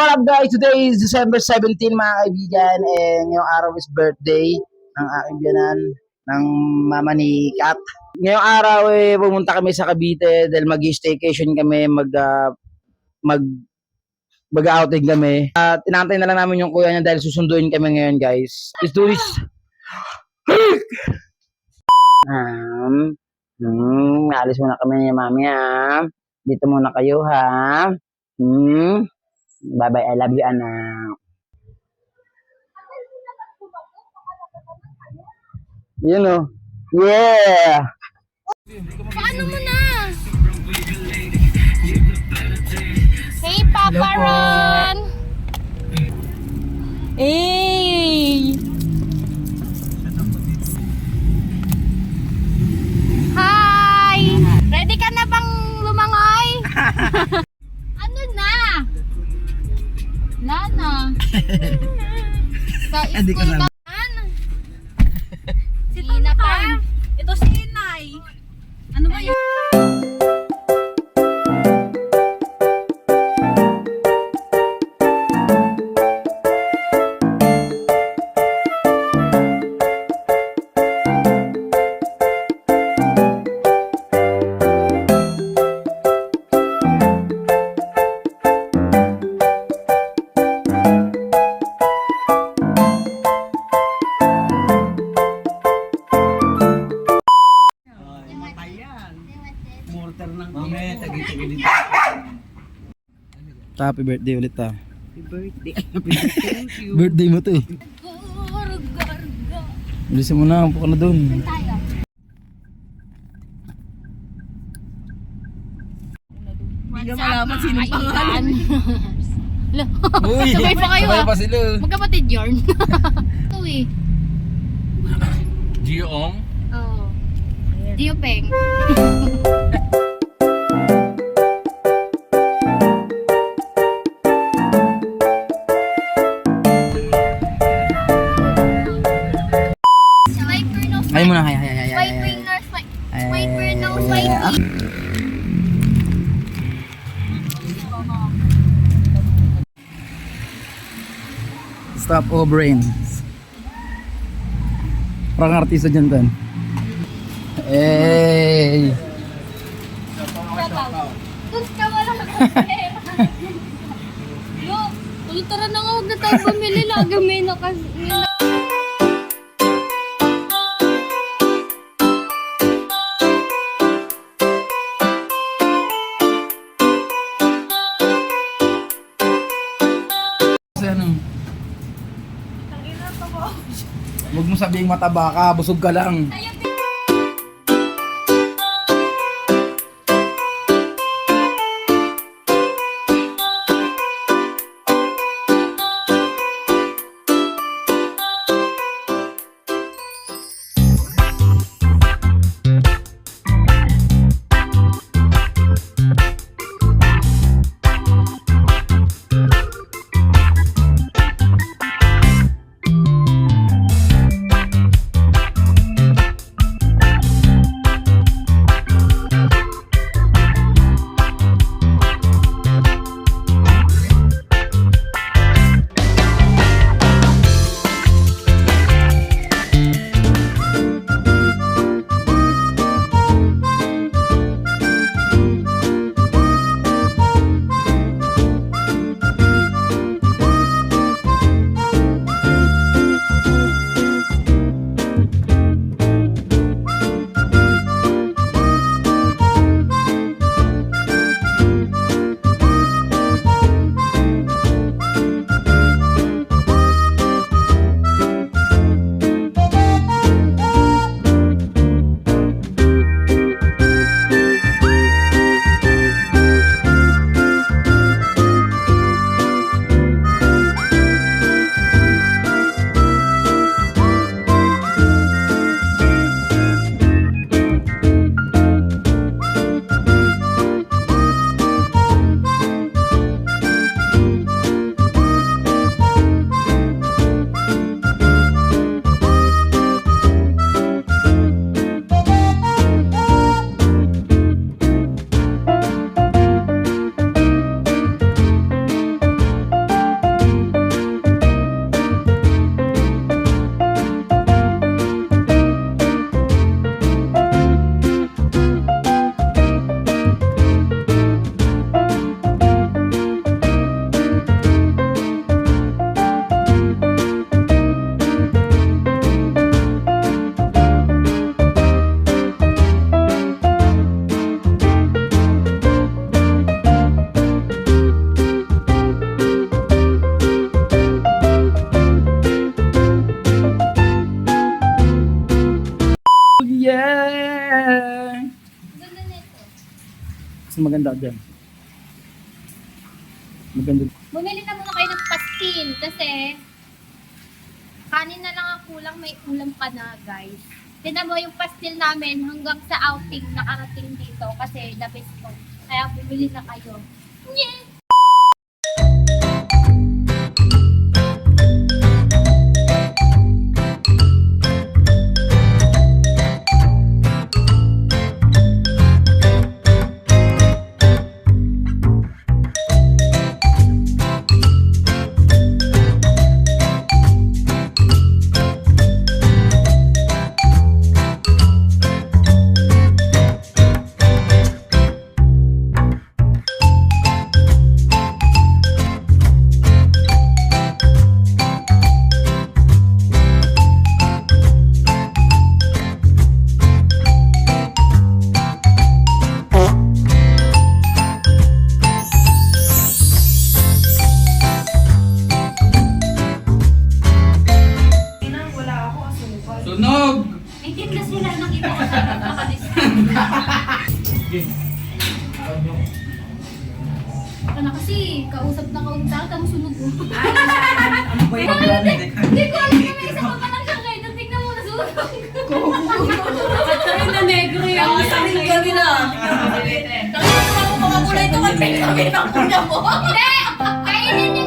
what up guys? Today is December 17 mga kaibigan, and ngayong araw is birthday ng aking biyanan, ng mama ni Kat. Ngayong araw pumunta kami sa Cavite dahil mag-staycation kami, mag-outing kami. At tinantay na lang namin yung kuya niya dahil susunduin kami ngayon guys. Let's do this! Alis muna kami ni mami ha. Dito muna kayo ha. Bye bye, I love you anak. You know. Yeah. Paano mo na? Hey Papa Ron. Hey. Hi. Ready ka na bang lumangoy? Ano na? Lana. Sa school ka. Si Tina pa. Ito si Inay. Ano ba yun? Happy birthday ulit ha. Happy birthday. Happy birthday. Birthday mo to eh. Bilisan mo na, upo ka na dun. Hindi ka malaman sino pangalan. Uy, Sabay pa kayo sabay ah. pa sila. Magkapatid yarn. Ito eh. Giong? Oo. Dio Peng. Swiper no Ay muna, ay. Swiper no Swiper no Swiper. Stop all brains. Parang artista dyan tan. Hey! Tapos ka wala ka. Yo, tara na nga, huwag na tayo bumili. Lagamay na kasi. Kasi ano? Huwag mo sabihing mataba ka, busog ka lang. maganda dyan. Maganda. Bumili na muna kayo ng pastil kasi kanin na lang ang kulang, may ulam pa na guys. Tinan mo yung pastil namin hanggang sa outing nakarating dito kasi the best po. Kaya bumili na kayo. Yeah! Sunog! May tinda sila nakita ko sa Ako na kasi, kausap na kausap, tapos sunog mo. Hindi ko alam na may isa pa lang siya kayo. Tignan mo, nasunog. Ay, na negro yan. Ang saling kami na. Takot mo mga kulay ito. Ang pinagawin ang kuya mo. Hindi! Kainin niyo